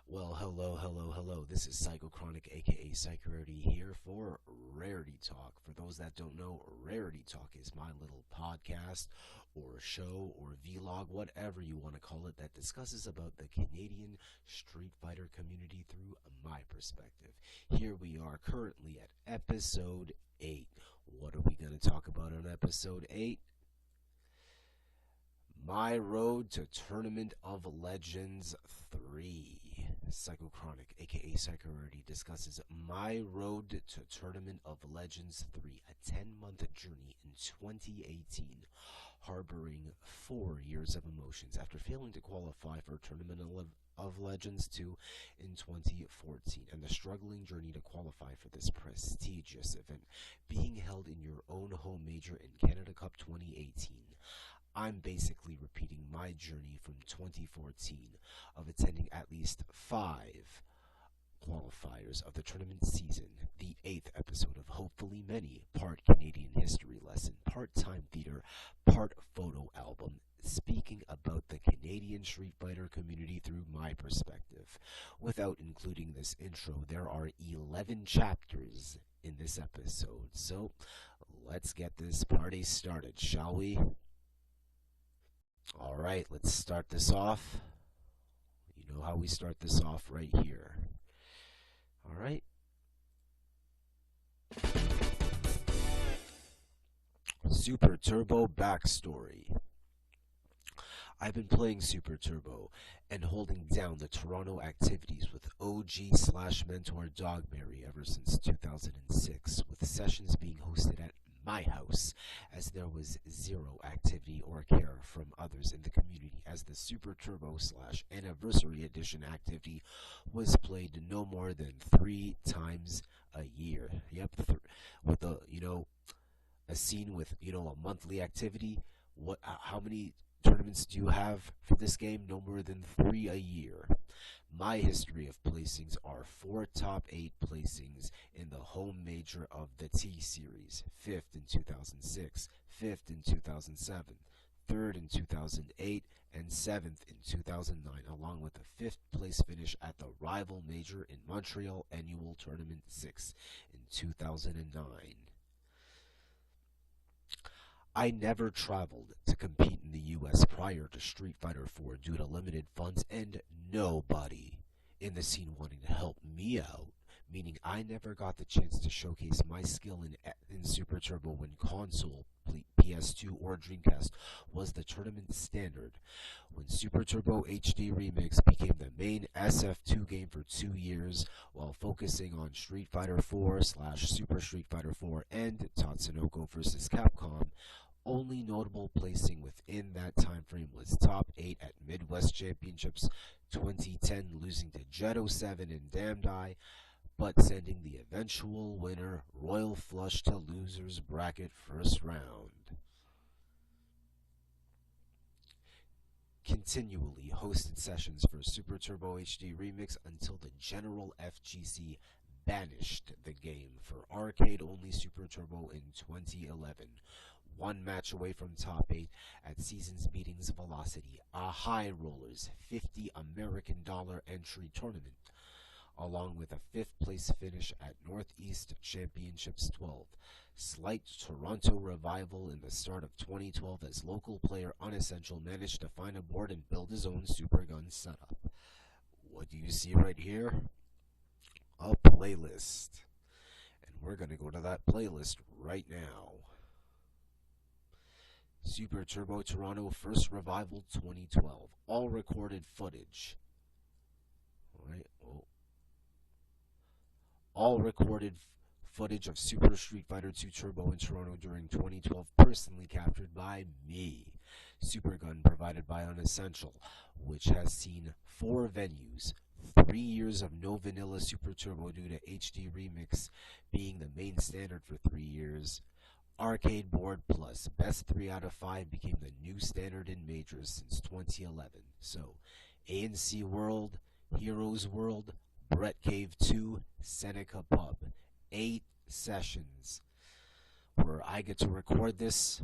Well, hello. This is Psychochronic, aka Psychorarity, here for Rarity Talk. For those that don't know, Rarity Talk is my little podcast or show or vlog, whatever you want to call it, that discusses about the Canadian Street Fighter community through my perspective. Here we are currently at episode 8. What are we going to talk about on episode 8? My Road to Tournament of Legends 3. Psychochronic, aka Psychorarity, discusses My Road to Tournament of Legends 3, a 10-month journey in 2018, harboring 4 years of emotions after failing to qualify for Tournament of Legends 2 in 2014, and the struggling journey to qualify for this prestigious event being held in your own home major in Canada Cup 2018. I'm basically repeating my journey from 2014 of attending at least 5 qualifiers of the tournament season, the 8th episode of hopefully many, part Canadian history lesson, part time theater, part photo album, speaking about the Canadian Street Fighter community through my perspective. Without including this intro, there are 11 chapters in this episode, so let's get this party started, shall we? Alright, let's start this off. You know how we start this off right here. Alright. Super Turbo backstory. I've been playing Super Turbo and holding down the Toronto activities with OG/mentor Dogberry ever since 2006, with sessions being hosted at my house, as there was zero activity or care from others in the community, as the Super Turbo/Anniversary Edition activity was played no more than 3 times a year. Yep, with a scene with a monthly activity. How many tournaments do you have for this game? No more than 3 a year. My history of placings are 4 top 8 placings in the home major of the T-Series, 5th in 2006, 5th in 2007, 3rd in 2008, and 7th in 2009, along with a 5th place finish at the rival major in Montreal Annual Tournament 6 in 2009. I never traveled to compete in the US prior to Street Fighter 4 due to limited funds and nobody in the scene wanting to help me out, meaning I never got the chance to showcase my skill in Super Turbo when console, PS2 or Dreamcast was the tournament standard. When Super Turbo HD Remix became the main SF2 game for 2 years, while focusing on Street Fighter 4/Super Street Fighter 4 and Tatsunoko vs. Capcom, only notable placing within that time frame was top 8 at Midwest Championships 2010, losing to Jet 07 and Damned Eye, but sending the eventual winner Royal Flush to losers bracket first round. Continually hosted sessions for Super Turbo HD Remix until the General FGC banished the game for arcade-only Super Turbo in 2011. 1 match away from top 8 at Seasons Meetings Velocity, a High Rollers $50 American entry tournament, along with a 5th place finish at Northeast Championships 12. Slight Toronto revival in the start of 2012 as local player Unessential managed to find a board and build his own super gun setup. What do you see right here? A playlist. And we're going to go to that playlist right now. Super Turbo Toronto First Revival 2012. All recorded footage. Alright, all recorded footage of Super Street Fighter 2 Turbo in Toronto during 2012, personally captured by me. Super Gun provided by Unessential, which has seen 4 venues, 3 years of no vanilla Super Turbo due to HD Remix being the main standard for 3 years. Arcade Board Plus, best 3 out of 5 became the new standard in majors since 2011. So, ANC World, Heroes World, Brett Cave 2, Seneca Pub. 8 sessions where I get to record this.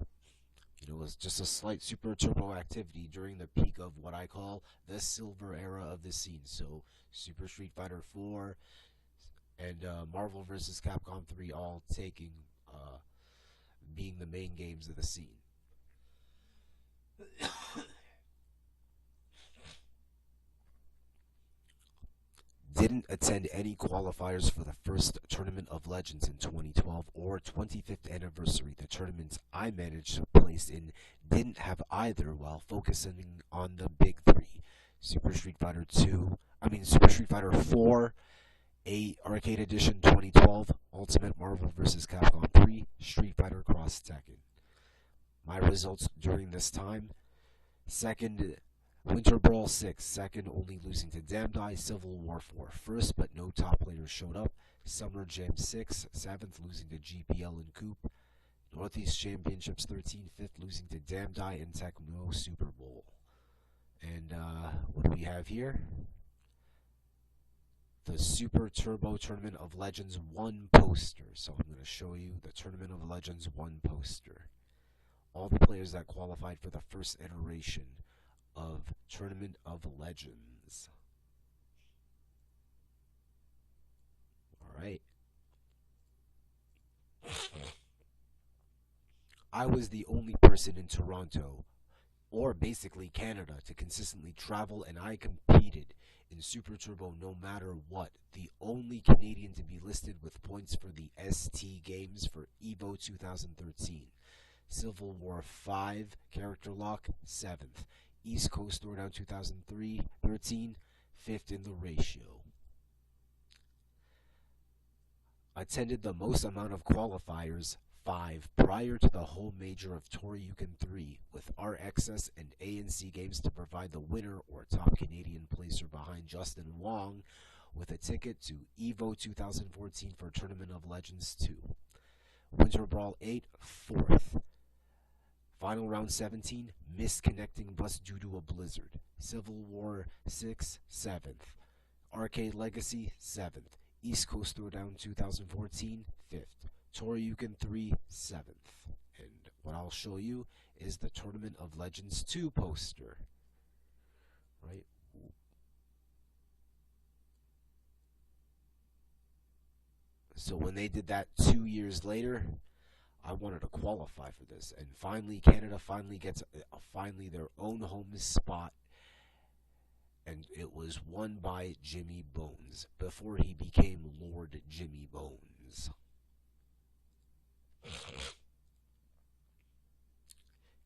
It was just a slight Super Turbo activity during the peak of what I call the silver era of the scene. So Super Street Fighter 4 and Marvel vs. Capcom 3 all taking being the main games of the scene. Didn't attend any qualifiers for the first Tournament of Legends in 2012 or 25th anniversary. The tournaments I managed to place in didn't have either, while focusing on the big three: Super Street Fighter 2, Super Street Fighter 4, 8 Arcade Edition 2012, Ultimate Marvel vs. Capcom 3, Street Fighter Cross Tekken. My results during this time: second, Winter Brawl 6, second, only losing to Damdai. Civil War 4, first, but no top players showed up. Summer Jam 6, 7th, losing to GPL and Coop. Northeast Championships 13, 5th, losing to Damdai and Tecmo Super Bowl. And what do we have here? The Super Turbo Tournament of Legends 1 poster. So I'm going to show you the Tournament of Legends 1 poster. All the players that qualified for the first iteration of Tournament of Legends. Alright. I was the only person in Toronto, or basically Canada, to consistently travel, and I competed in Super Turbo no matter what. The only Canadian to be listed with points for the ST Games for EVO 2013. Civil War 5, Character Lock, 7th. East Coast Throwdown 2013, 5th in the ratio. Attended the most amount of qualifiers, 5, prior to the home major of Toryuken 3, with RXS and ANC Games to provide the winner or top Canadian placer behind Justin Wong with a ticket to EVO 2014 for Tournament of Legends 2. Winter Brawl 8, 4th. Final round 17, missed connecting bus due to a blizzard. Civil War 6, 7th. Arcade Legacy, 7th. East Coast Throwdown 2014, 5th. Toryuken 3, 7th. And what I'll show you is the Tournament of Legends 2 poster. Right? So when they did that 2 years later, I wanted to qualify for this, and finally Canada gets their own home spot, and it was won by Jimmy Bones before he became Lord Jimmy Bones.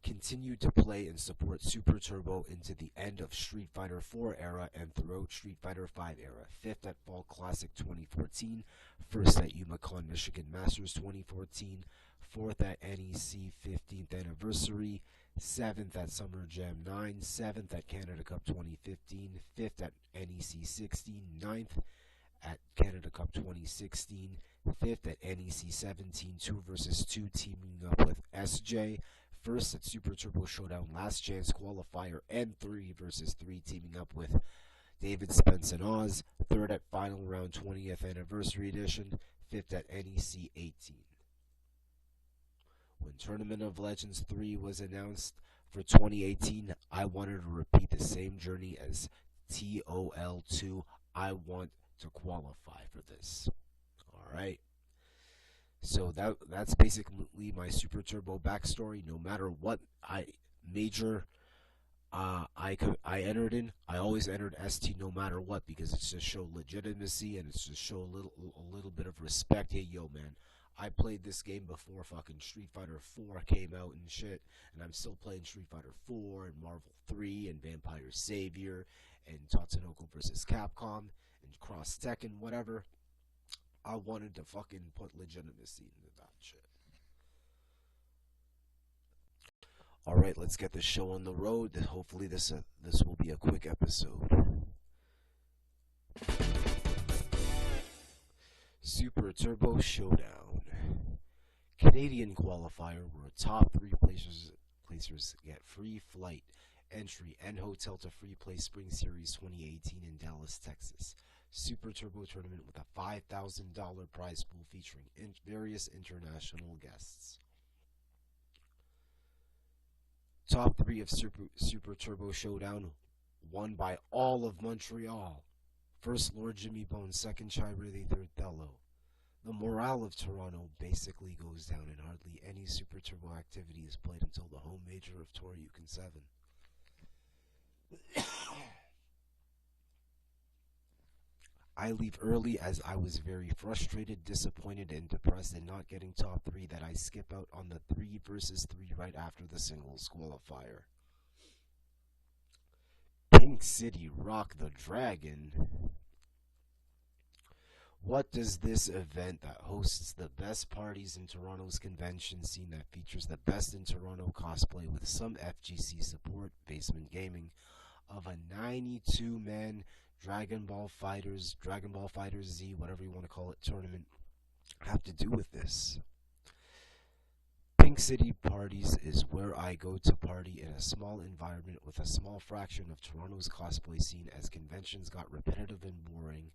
Continued to play and support Super Turbo into the end of Street Fighter 4 era and throughout Street Fighter 5 era. 5th at Fall Classic 2014, 1st at UMaCon Michigan Masters 2014, 4th at NEC 15th Anniversary, 7th at Summer Jam 9, 7th at Canada Cup 2015, 5th at NEC 16, 9th at Canada Cup 2016, 5th at NEC 17, 2 vs 2 teaming up with SJ, 1st at Super Turbo Showdown Last Chance Qualifier, and 3 vs 3 teaming up with David Spence and Oz, 3rd at Final Round 20th Anniversary Edition, 5th at NEC 18. When Tournament of Legends 3 was announced for 2018, I wanted to repeat the same journey as TOL2. I want to qualify for this. Alright. So that's basically my Super Turbo backstory. No matter what major I entered in, I always entered ST no matter what, because it's to show legitimacy and it's to show a little bit of respect. Hey, yo, man, I played this game before fucking Street Fighter 4 came out and shit, and I'm still playing Street Fighter 4 and Marvel 3 and Vampire Savior and Tatsunoko vs. Capcom and Cross Tekken, whatever. I wanted to fucking put legitimacy into that shit. Alright, let's get the show on the road. Hopefully this will be a quick episode. Super Turbo Showdown. Canadian qualifier where top 3 placers get free flight, entry, and hotel to Free Play Spring Series 2018 in Dallas, Texas. Super Turbo Tournament with a $5,000 prize pool featuring various international guests. Top 3 of Super Turbo Showdown, won by all of Montreal. First Lord Jimmy Bones, second Chai Ridley, third Thello. The morale of Toronto basically goes down, and hardly any Super Turbo activity is played until the home major of Toryuken 7. I leave early as I was very frustrated, disappointed, and depressed in not getting top 3 that I skip out on the 3 versus 3 right after the singles qualifier. Pink City Rock the Dragon. What does this event that hosts the best parties in Toronto's convention scene, that features the best in Toronto cosplay with some FGC support, Basement Gaming, of a 92-man Dragon Ball Fighters Z, whatever you want to call it, tournament, have to do with this? Pink City Parties is where I go to party in a small environment with a small fraction of Toronto's cosplay scene, as conventions got repetitive and boring.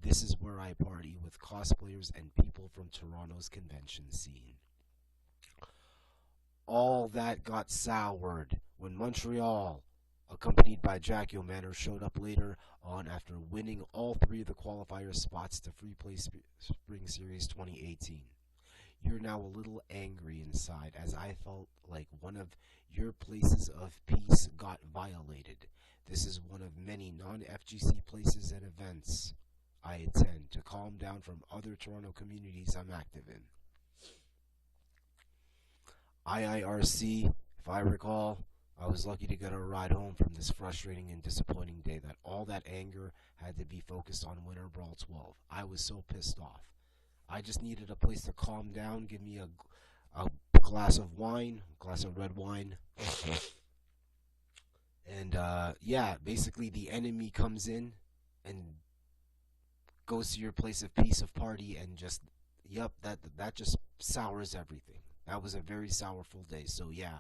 This is where I party with cosplayers and people from Toronto's convention scene. All that got soured when Montreal, accompanied by Jackie O'Manor, showed up later on after winning all 3 of the qualifier spots to Free Play Spring Series 2018. You're now a little angry inside, as I felt like one of your places of peace got violated. This is one of many non-FGC places and events I attend to calm down from other Toronto communities I'm active in. IIRC, if I recall, I was lucky to get a ride home from this frustrating and disappointing day that all that anger had to be focused on Winter Brawl 12. I was so pissed off. I just needed a place to calm down, give me a glass of wine, glass of red wine. And yeah, basically the enemy comes in and goes to your place of peace, of party, and just, yep, that just sours everything. That was a very sourful day. So yeah,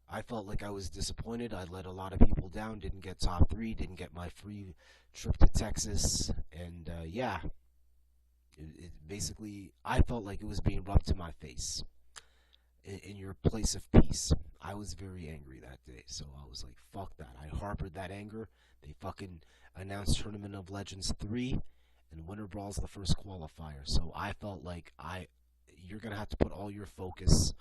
I felt like I was disappointed. I let a lot of people down, didn't get top 3, didn't get my free trip to Texas, and yeah, it basically, I felt like it was being rubbed to my face in your place of peace. I was very angry that day, so I was like, fuck that. I harbored that anger. They fucking announced Tournament of Legends 3, and Winter Brawl's the first qualifier, so I felt like you're going to have to put all your focus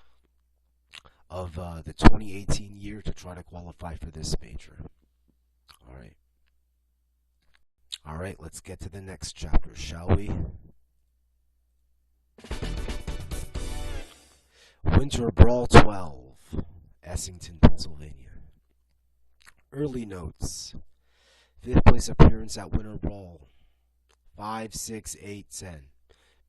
of the 2018 year to try to qualify for this major. Alright, let's get to the next chapter, shall we? Winter Brawl 12, Essington, Pennsylvania. Early notes. 5th place appearance at Winter Brawl. 5, 6, 8, 10.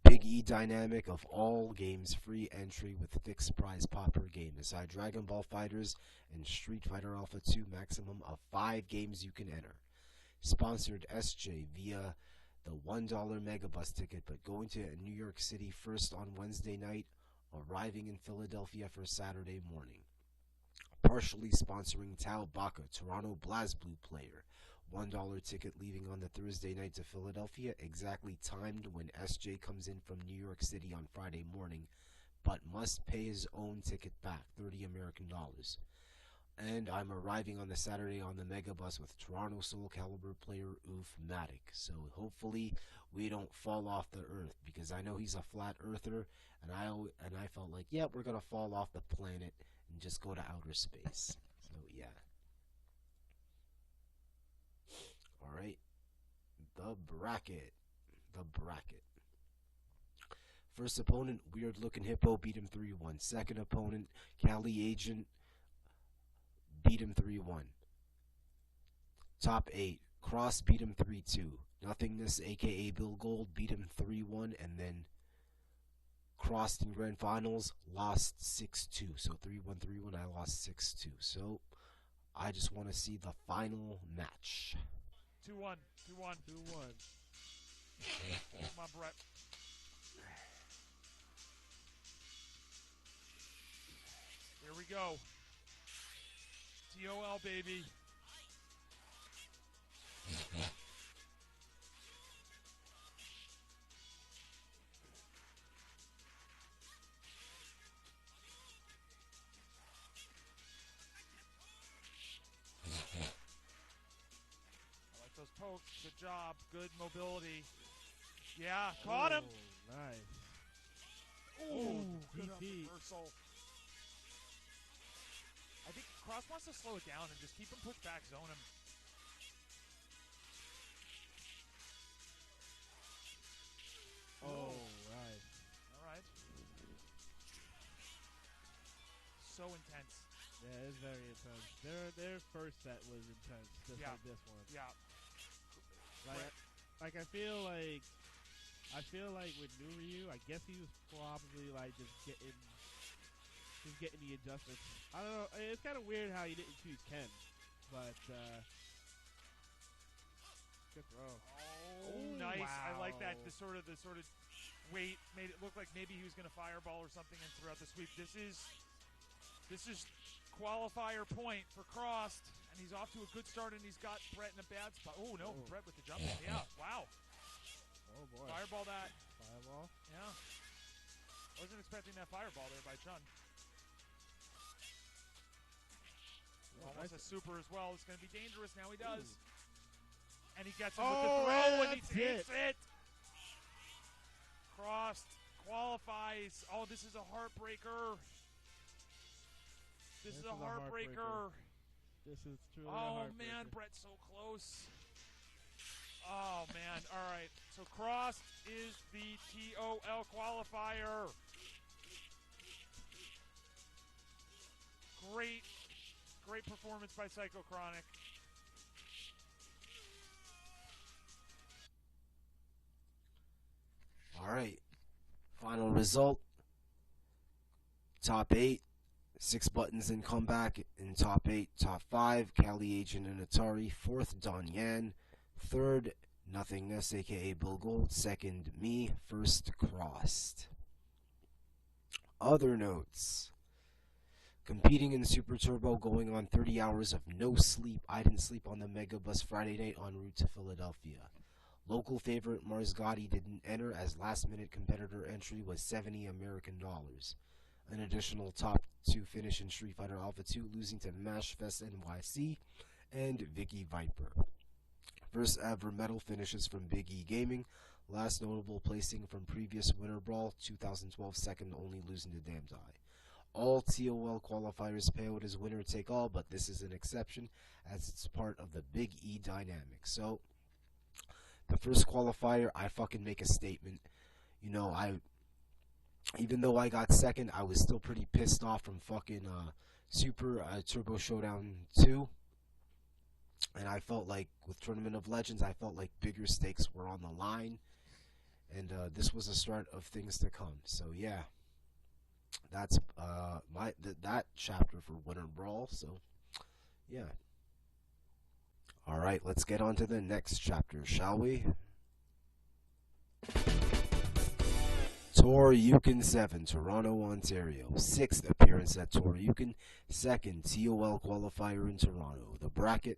Big E dynamic of all games, free entry with fixed prize pot per game. Aside Dragon Ball Fighters and Street Fighter Alpha 2, maximum of 5 games you can enter. Sponsored SJ via the $1 Megabus ticket, but going to New York City first on Wednesday night, arriving in Philadelphia for Saturday morning. Partially sponsoring Tao Baka, Toronto BlazBlue player. $1 ticket leaving on the Thursday night to Philadelphia, exactly timed when SJ comes in from New York City on Friday morning, but must pay his own ticket back, $30 American. And I'm arriving on the Saturday on the Megabus with Toronto Soul Calibur player Oof Matic. So hopefully we don't fall off the earth, because I know he's a flat earther, and I felt like, yeah, we're gonna fall off the planet and just go to outer space. So yeah. Alright. The bracket. First opponent, Weird Looking Hippo, beat him 3-1. Second opponent, Cali Agent, beat him 3-1. Top 8, Cross beat him 3-2. Nothingness, aka Bill Gold, beat him 3-1, and then crossed in grand finals, lost 6-2. So 3-1, 3-1, I lost 6-2. So I just want to see the final match. 2-1, 2-1, 2-1. Come on, Brett. Here we go. TOL, baby. poke. Good job. Good mobility. Yeah, caught him. Nice. Ooh, good DP. reversal. I think Cross wants to slow it down and just keep him pushed back, zone him. Oh, right. All right. So intense. Yeah, it's very intense. Their first set was intense, just Yeah. like this one. Yeah. Like I feel like with New Ryu, I guess he was probably like just getting the adjustments. I don't know. It's kind of weird how he didn't choose Ken, but good throw. Oh, nice. Wow. I like that. The sort of weight made it look like maybe he was going to fireball or something and throughout the sweep. This is qualifier point for Crossed, and he's off to a good start, and he's got Brett in a bad spot. Oh, no, Brett with the jump. Yeah, wow. Oh, boy. Fireball that. Fireball. Yeah. Wasn't expecting that fireball there by Chun. Almost a super as well. It's going to be dangerous. Now he does. Ooh. And he gets him with the throw, and he takes it. Crossed. Qualifies. Oh, this is a heartbreaker. This is a heartbreaker. This is truly a heartbreaker. Oh, man, Brett's so close. Oh, man. All right. So Crossed is the TOL qualifier. Great performance by Psychochronic. All right. Final result. Top 8. 6 buttons in comeback. In top 8, top 5, Cali Agent and Atari. 4th, Don Yan. 3rd, Nothingness, aka Bill Gold. 2nd, me. 1st, Crossed. Other notes. Competing in Super Turbo, going on 30 hours of no sleep. I didn't sleep on the Mega Bus Friday night en route to Philadelphia. Local favorite Mars Gotti didn't enter, as last-minute competitor entry was $70 American. An additional top 2 finish in Street Fighter Alpha 2, losing to Mashfest NYC and Vicky Viper. First ever medal finishes from Big E Gaming. Last notable placing from previous Winter Brawl 2012, second only, losing to Damned Eye. All TOL qualifiers pay out as winner take all, but this is an exception as it's part of the Big E dynamic. So, the first qualifier, I fucking make a statement. You know, even though I got second, I was still pretty pissed off from fucking Super Turbo Showdown 2. And I felt like, with Tournament of Legends, I felt like bigger stakes were on the line. And this was the start of things to come. So, yeah. That's that chapter for Winter Brawl. So, yeah. Alright, let's get on to the next chapter, shall we? Toryuken 7, Toronto, Ontario. 6th appearance at Toryuken. 2nd TOL qualifier in Toronto. The bracket: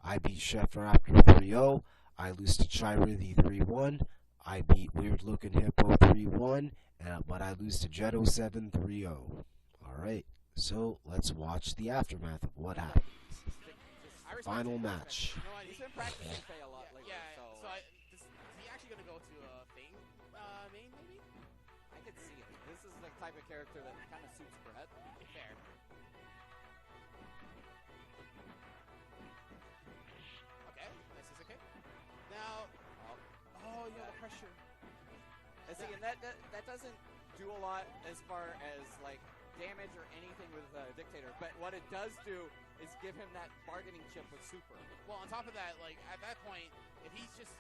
I beat Chef Raptor 3-0. I lose to Chira the 3-1. I beat Weird Looking Hippo 3-1. But I lose to Jetto 7 3-0. Alright, so let's watch the aftermath of what happened. Final match. You know what, he's been practicing Faye a lot lately. Yeah, so is he actually going to go to Fang main, maybe? I could see it. This is the type of character that kind of suits Brett. Fair. Okay, this is okay. Now, oh, yeah, the pressure. And see, and that doesn't do a lot as far as, like, damage or anything with Dictator, but what it does do is give him that bargaining chip with Super. Well, on top of that, like, at that point, if he gets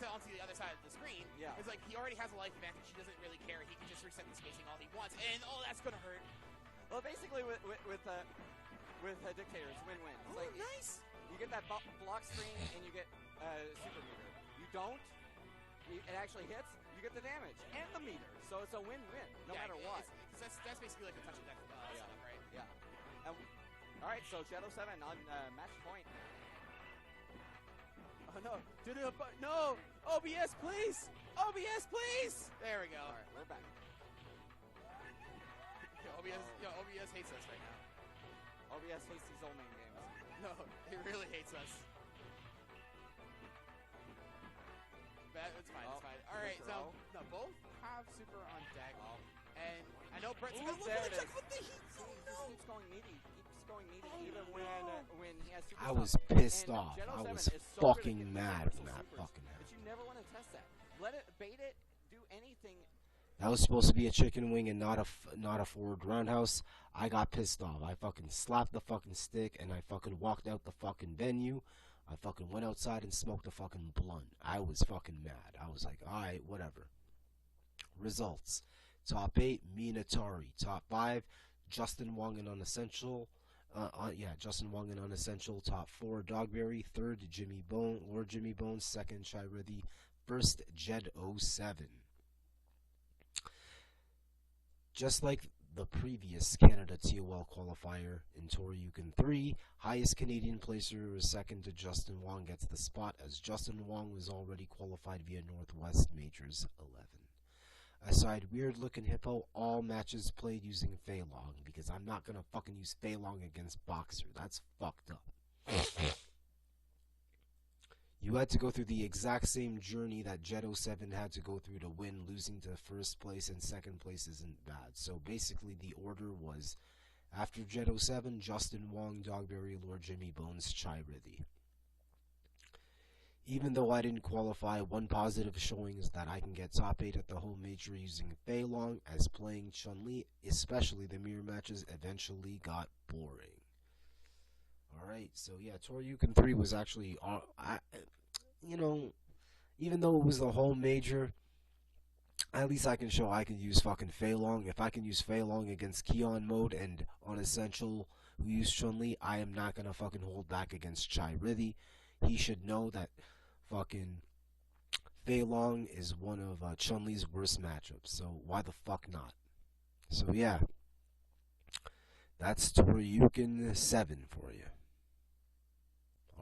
it onto the other side of the screen, yeah, it's like he already has a life advantage. He doesn't really care. He can just reset the spacing all he wants, and that's gonna hurt. Well, basically with Dictator, it's win-win. It's like, nice. You get that block screen and you get Super meter. You don't, it actually hits. You get the damage and the meter, so it's a win-win no matter what. That's basically like a touch and death setup, right? Yeah. All right, so Shadow 7 on match point. Oh no! No! OBS, please! OBS, please! There we go. All right, we're back. OBS hates us right now. OBS hates these old man games. No, he really hates us. It's fine, it's fine. Alright, so no, both have super on deck. And I know Brett's Ooh, gonna there it check is. with the heat. See, he just keeps going meaty. Keeps going meaty even when he has super I stuff. was pissed And off. Jam I XII was is so good at fucking getting mad universal when that supers, fucking but happened. you never want to test that. Let it bait it, do anything. That was supposed to be a chicken wing and not a forward roundhouse. I got pissed off. I fucking slapped the fucking stick and I fucking walked out the fucking venue. I fucking went outside and smoked a fucking blunt. I was fucking mad. I was like, alright, whatever. Results. Top 8, Minatari. Top 5, Justin Wong and Unessential. Justin Wong and Unessential. Top 4, Dogberry. 3rd, Lord Jimmy Bones. 2nd, Shiridi. 1st, Jed 07. Just like the previous Canada TOL qualifier in Toryuken 3, highest Canadian placer is second to Justin Wong gets the spot, as Justin Wong was already qualified via Northwest Majors 11. Aside weird looking hippo, all matches played using Fei Long, because I'm not gonna fucking use Fei Long against Boxer. That's fucked up. You had to go through the exact same journey that Jet 07 had to go through to win. Losing to first place and second place isn't bad. So basically the order was after Jet 07, Justin Wong, Dogberry, Lord Jimmy Bones, Chiridi. Even though I didn't qualify, one positive showing is that I can get top 8 at the whole major using Fei Long, as playing Chun-Li, especially the mirror matches, eventually got boring. Alright, so yeah, Toryuken 3 was actually, even though it was the whole major, at least I can show I can use fucking Fei Long. If I can use Fei Long against Keon Mode and Unessential who use Chun-Li, I am not gonna fucking hold back against Chiridi. He should know that fucking Fei Long is one of Chun-Li's worst matchups, so why the fuck not? So yeah, that's Toryuken 7 for you.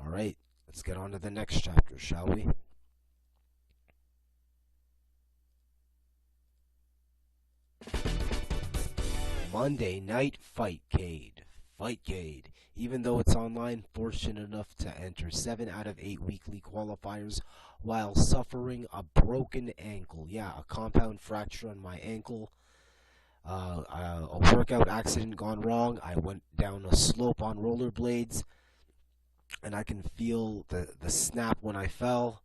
Alright, let's get on to the next chapter, shall we? Monday Night Fightcade. Fightcade. Even though it's online, fortunate enough to enter 7 out of 8 weekly qualifiers while suffering a broken ankle. Yeah, a compound fracture on my ankle. A workout accident gone wrong. I went down a slope on rollerblades, and I can feel the snap when I fell.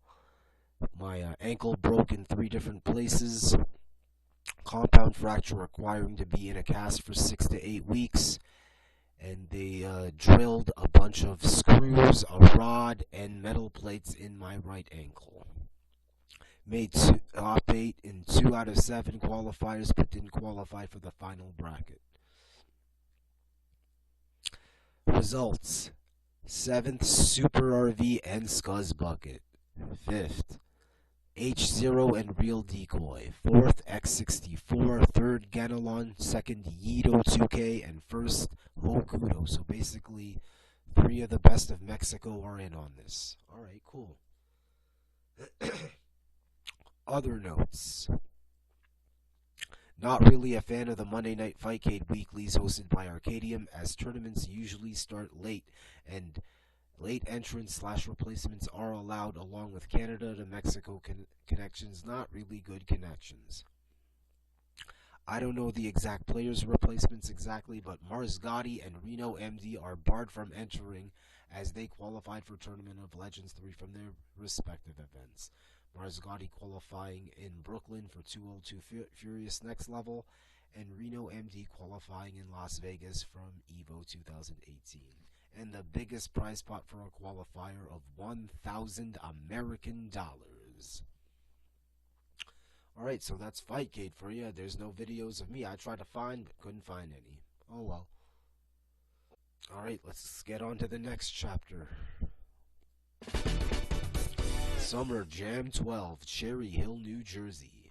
My ankle broke in 3 different places. Compound fracture requiring to be in a cast for 6 to 8 weeks. And they drilled a bunch of screws, a rod, and metal plates in my right ankle. Made top 8 in 2 out of 7 qualifiers, but didn't qualify for the final bracket. Results: 7th, Super RV and Scuzz Bucket. 5th, H0 and Real Decoy. 4th, X64. 3rd, Ganelon. 2nd, Yido 2K. And 1st, Hokudo. So basically, 3 of the best of Mexico are in on this. Alright, cool. Other notes. Not really a fan of the Monday Night Fightcade weeklies hosted by Arcadium, as tournaments usually start late, and late entrants / replacements are allowed, along with Canada to Mexico connections, not really good connections. I don't know the exact players' replacements exactly, but Mars Gotti and Reno MD are barred from entering as they qualified for Tournament of Legends 3 from their respective events. Mars Gotti qualifying in Brooklyn for 202 Furious Next Level, and Reno MD qualifying in Las Vegas from EVO 2018. And the biggest prize pot for a qualifier of 1,000 American dollars. Alright, so that's Fightcade for you. There's no videos of me. I tried to find, but couldn't find any. Oh well. Alright, let's get on to the next chapter. Summer Jam 12, Cherry Hill, New Jersey.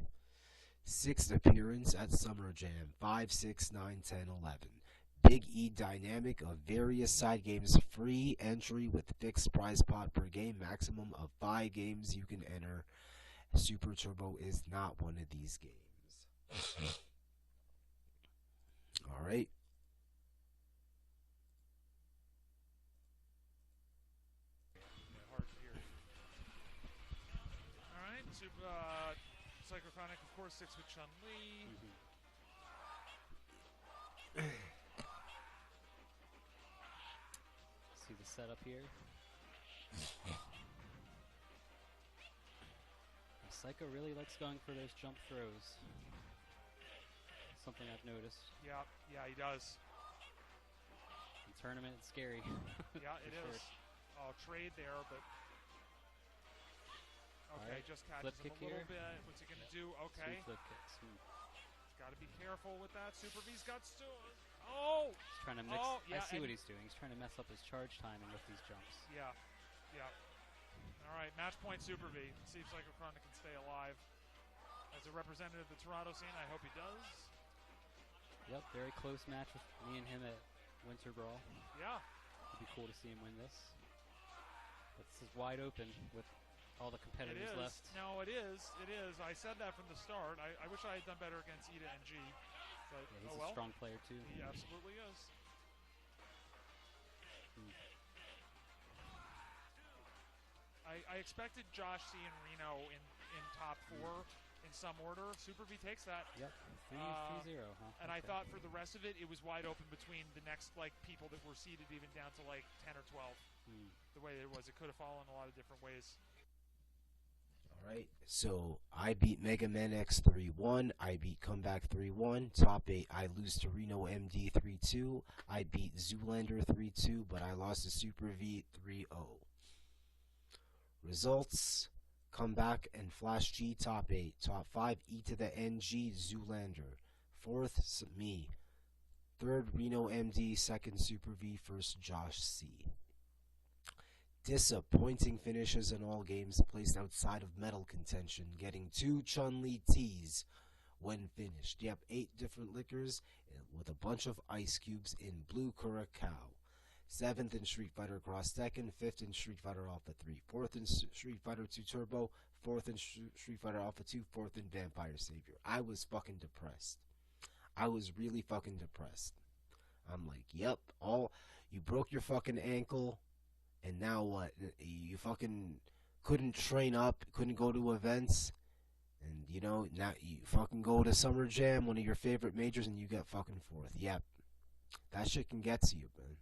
6th appearance at Summer Jam, 5, 6, 9, 10, 11. Big E dynamic of various side games, free entry with fixed prize pot per game, maximum of 5 games you can enter. Super Turbo is not one of these games. Alright. Psychochronic, of course, 6 with Chun-Li. See the setup here. Psycho really likes going for those jump throws. Something I've noticed. Yeah, he does. In tournament, it's scary. Yeah, it is. Oh, trade there, but... Okay, right. just catches Flip him kick a little here. bit. What's he going to do? Okay. Sweet flip kicks. Got to be careful with that. Super V's got to... Oh! He's trying to mix. Yeah, I see what he's doing. He's trying to mess up his charge timing with these jumps. Yeah. All right, match point Super V. See if Psychochronic can stay alive. As a representative of the Toronto scene, I hope he does. Yep, very close match with me and him at Winter Brawl. Yeah. It'd be cool to see him win this. But this is wide open with all the competitors left. No, it is. I said that from the start. I wish I had done better against Ida and G. But, Yeah, he's a strong player too. He absolutely is. I expected Josh C and Reno in top 4 in some order. Super V takes that. Yep, 3-0, huh? And I thought for the rest of it, it was wide open between the next people that were seeded even down to 10 or 12. The way it was, it could have fallen a lot of different ways. Alright, so I beat Mega Man X 3-1, I beat Comeback 3-1, top 8 I lose to Reno MD 3-2, I beat Zoolander 3-2, but I lost to Super V 3-0. Results, Comeback and Flash G top 8, top 5 E to the NG Zoolander, 4th me, 3rd Reno MD, 2nd Super V, 1st Josh C. Disappointing finishes in all games, placed outside of medal contention, getting 2 Chun-Li Ts when finished. Yep, 8 different liquors with a bunch of ice cubes in blue Curacao. 7th in Street Fighter Cross Tekken, 5th in Street Fighter Alpha 3, 4th in Street Fighter 2 Turbo, 4th in Street Fighter Alpha 2, 4th in Vampire Savior. I was fucking depressed. I was really fucking depressed. I'm like, yep, you broke your fucking ankle. And now what? You fucking couldn't train up, couldn't go to events, and now you fucking go to Summer Jam, one of your favorite majors, and you get fucking 4th. Yep. That shit can get to you, man.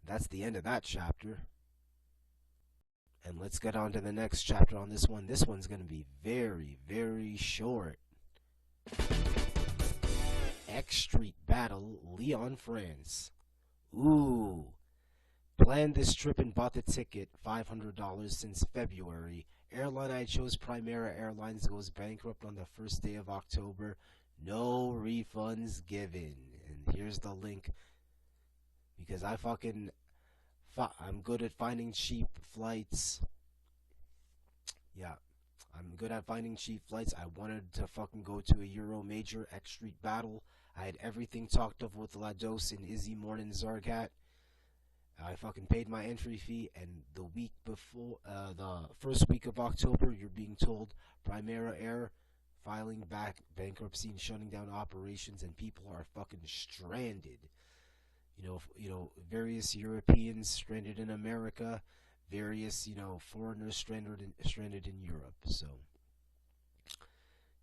That's the end of that chapter. And let's get on to the next chapter on this one. This one's gonna be very, very short. X Street Battle, Lyon, France. Ooh. Planned this trip and bought the ticket, $500 since February. Airline I chose, Primera Airlines, goes bankrupt on the first day of October. No refunds given. And here's the link. Because I'm good at finding cheap flights. Yeah, I'm good at finding cheap flights. I wanted to fucking go to a Euro Major X Street Battle. I had everything talked up with Lados and Izzy Morning Zargat. I fucking paid my entry fee, and the week before, the first week of October, you're being told Primera Air filing back bankruptcy and shutting down operations, and people are fucking stranded. Various Europeans stranded in America, various, foreigners stranded in Europe. So,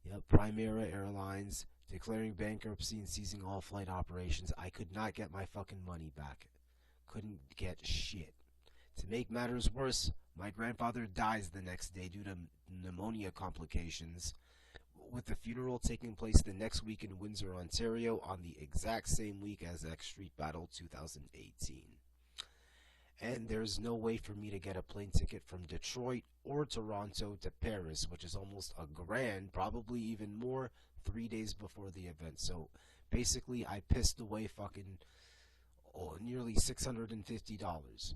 yep, Primera Airlines declaring bankruptcy and seizing all flight operations. I could not get my fucking money back. Couldn't get shit. To make matters worse, my grandfather dies the next day due to pneumonia complications, with the funeral taking place the next week in Windsor, Ontario, on the exact same week as X Street Battle 2018. And there's no way for me to get a plane ticket from Detroit or Toronto to Paris, which is almost $1,000, probably even more, 3 days before the event. So basically, I pissed away fucking nearly $650.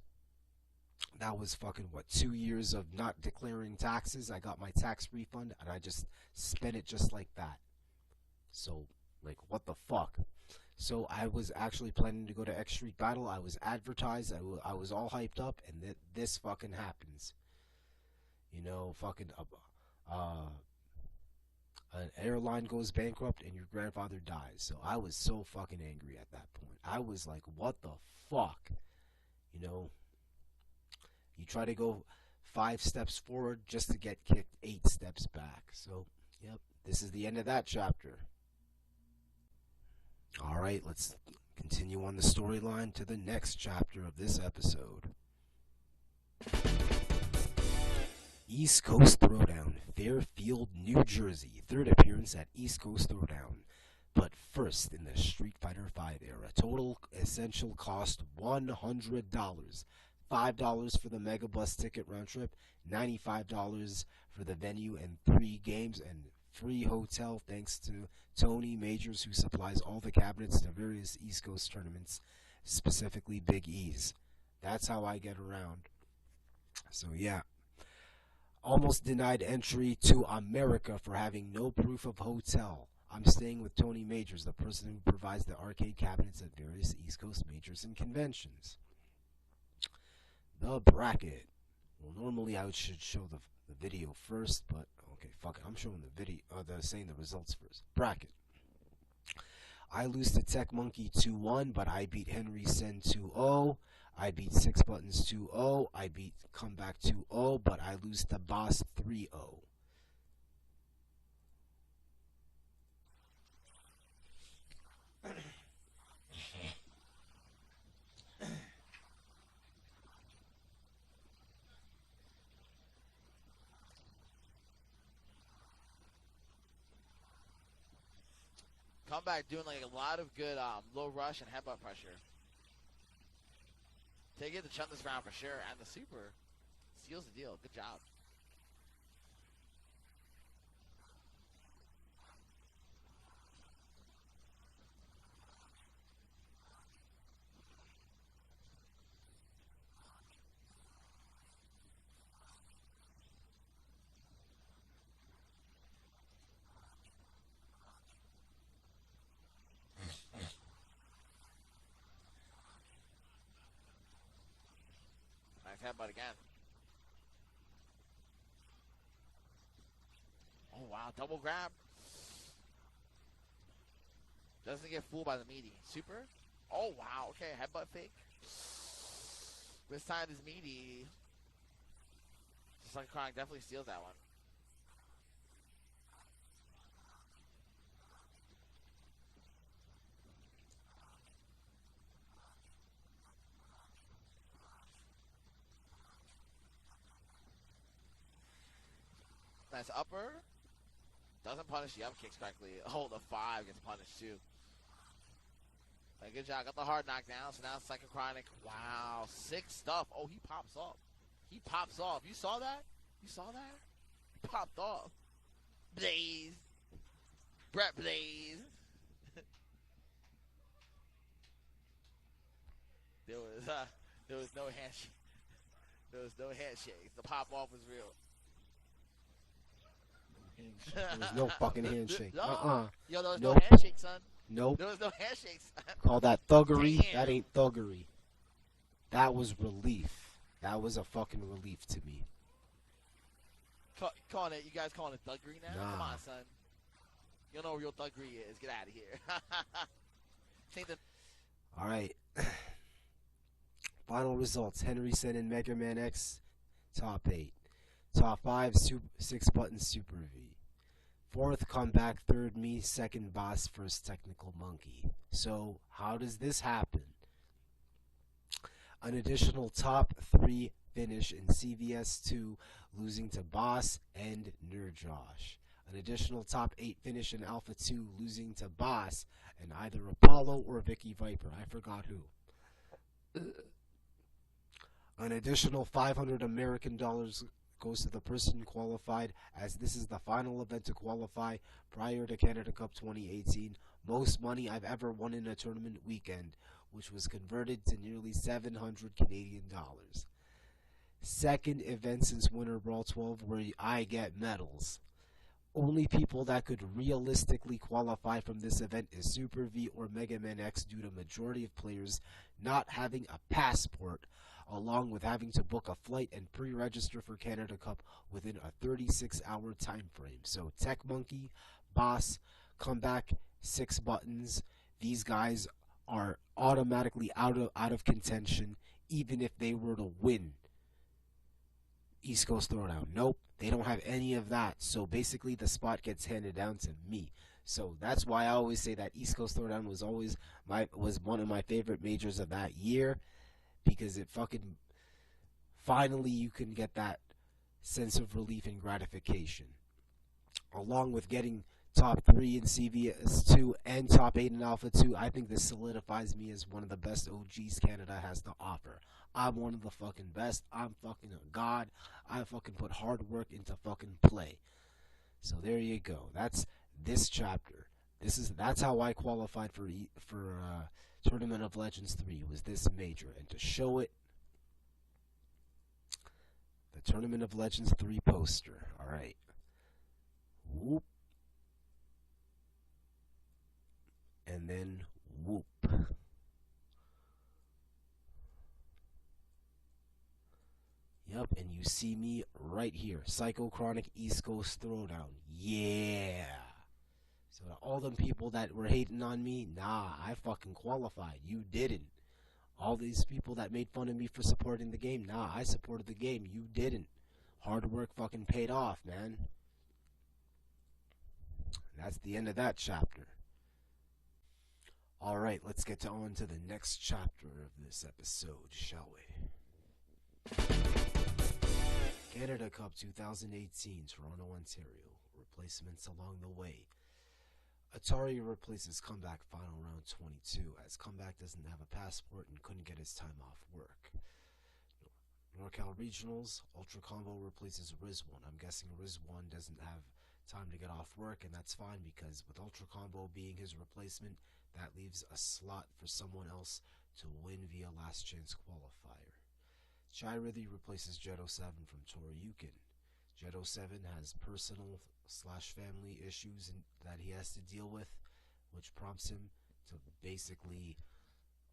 That was fucking 2 years of not declaring taxes. I got my tax refund and I just spent it just like that. So, what the fuck? So I was actually planning to go to X Street Battle. I was advertised. I was all hyped up, and this fucking happens. An airline goes bankrupt and your grandfather dies. So I was so fucking angry at that point. I was like, what the fuck? You try to go 5 steps forward just to get kicked 8 steps back. So, yep, this is the end of that chapter. Alright, let's continue on the storyline to the next chapter of this episode. East Coast Throwdown, Fairfield, New Jersey. Third appearance at East Coast Throwdown. But first in the Street Fighter V era. Total essential cost $100. $5 for the Mega Bus ticket round trip, $95 for the venue and 3 games, and free hotel thanks to Tony Majors, who supplies all the cabinets to various East Coast tournaments, specifically Big E's. That's how I get around. So yeah. Almost denied entry to America for having no proof of hotel. I'm staying with Tony Majors, the person who provides the arcade cabinets at various East Coast majors and conventions. The bracket. Well, normally I should show the video first, but okay, fuck it. I'm showing the video, saying the results first. Bracket. I lose to Tech Monkey 2-1, but I beat Henry Sen 2-0. I beat Six Buttons 2-0. I beat Comeback 2-0, but I lose to Boss 3-0. Comeback doing like a lot of good low rush and headbutt pressure. Take it to chunk this round for sure, and the super seals the deal. Good job. Nice headbutt again. Oh wow, double grab. Doesn't get fooled by the meaty. Super. Oh wow, okay, headbutt fake. This time is meaty. Psychochronic definitely steals that one. Nice upper. Doesn't punish the up kicks correctly. Oh, the 5 gets punished too. Good job. Got the hard knockdown. So now Psychochronic. Wow. 6 stuff. Oh, he pops off. He pops off. You saw that? You saw that? He popped off. Blaze. Brett Blaze. There was no handshake. There was no handshake. The pop off was real. There's no fucking handshake. No. Yo, there was Nope. no handshake, son. Nope. There was no handshake, son. Call that thuggery. Damn. That ain't thuggery. That was relief. That was a fucking relief to me. Calling it, you guys calling it thuggery now? Nah. Come on, son. You don't know what real thuggery is. Get out of here. Think that. All right. Final results: Henry Sen and Mega Man X, top 8. Top 5, 6 Buttons Super V. 4th Comeback, 3rd me, 2nd Boss, 1st Technical Monkey. So, how does this happen? An additional top 3 finish in CVS 2, losing to Boss and Nerd Josh. An additional top 8 finish in Alpha 2, losing to Boss and either Apollo or Vicky Viper. I forgot who. An additional $500 American goes to the person qualified, as this is the final event to qualify prior to Canada Cup 2018. Most money I've ever won in a tournament weekend, which was converted to nearly 700 Canadian dollars. Second event since Winter Brawl 12 where I get medals. Only people that could realistically qualify from this event is Super V or Mega Man X due to majority of players not having a passport, along with having to book a flight and pre-register for Canada Cup within a 36-hour time frame. So Tech Monkey, Boss, Comeback, 6 Buttons, these guys are automatically out of contention even if they were to win. East Coast Throwdown. Nope, they don't have any of that. So basically, the spot gets handed down to me. So that's why I always say that East Coast Throwdown was one of my favorite majors of that year, because it fucking finally you can get that sense of relief and gratification, along with getting top 3 in CVS2 and top 8 in Alpha 2. I think this solidifies me as one of the best OGs Canada has to offer. I'm one of the fucking best. I'm fucking a god. I fucking put hard work into fucking play. So there you go. That's this chapter. That's how I qualified for Tournament of Legends 3, was this major. And to show it, the Tournament of Legends 3 poster. Alright. Whoop. And then whoop. Yep, and you see me right here. Psychochronic East Coast Throwdown. Yeah. So to all them people that were hating on me, nah, I fucking qualified. You didn't. All these people that made fun of me for supporting the game, nah, I supported the game. You didn't. Hard work fucking paid off, man. That's the end of that chapter. Alright, let's get on to the next chapter of this episode, shall we? Canada Cup 2018, Toronto, Ontario. Replacements along the way. Atari replaces Comeback final round 22, as Comeback doesn't have a passport and couldn't get his time off work. NorCal Regionals, Ultra Combo replaces Riz1. I'm guessing Riz1 doesn't have time to get off work, and that's fine, because with Ultra Combo being his replacement, that leaves a slot for someone else to win via last chance qualifier. Rarity replaces Jet 07 from Toryuken. Jet 07 has personal/family issues that he has to deal with, which prompts him to basically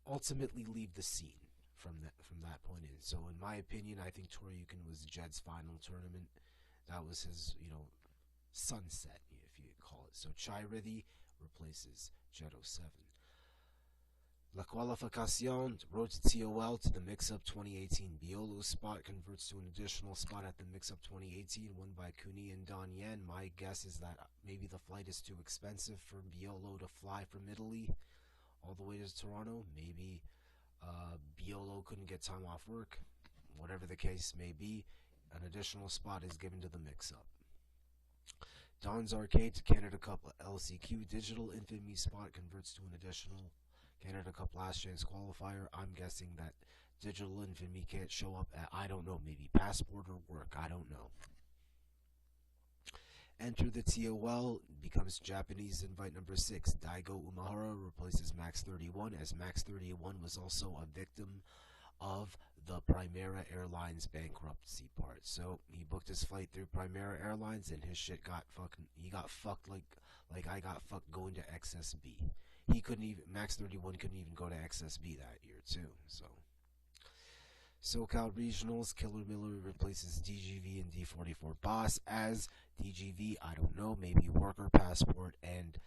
ultimately leave the scene from that point in. So in my opinion, I think Toryuken was Jed's final tournament. That was his, sunset, if you call it. So Rarity replaces Jet 07. La Qualificación, road to TOL to the Mix-Up 2018. Biolo's spot converts to an additional spot at the Mix-Up 2018, won by Kuni and Don Yen. My guess is that maybe the flight is too expensive for Biolo to fly from Italy all the way to Toronto. Maybe Biolo couldn't get time off work. Whatever the case may be, an additional spot is given to the Mix-Up. Don's Arcade to Canada Cup LCQ. Digital Infamy spot converts to an additional Canada Cup last chance qualifier. I'm guessing that Digital Infamy can't show up at, I don't know, maybe passport or work. I don't know. Enter the TOL becomes Japanese invite number 6. Daigo Umahara replaces Max 31, as Max 31 was also a victim of the Primera Airlines bankruptcy part. So he booked his flight through Primera Airlines, and his shit got fucked like I got fucked going to XSB. Max 31 couldn't even go to XSB that year too. So SoCal Regionals, Killer Miller replaces DGV and D44 Boss, as DGV, I don't know, maybe worker passport, and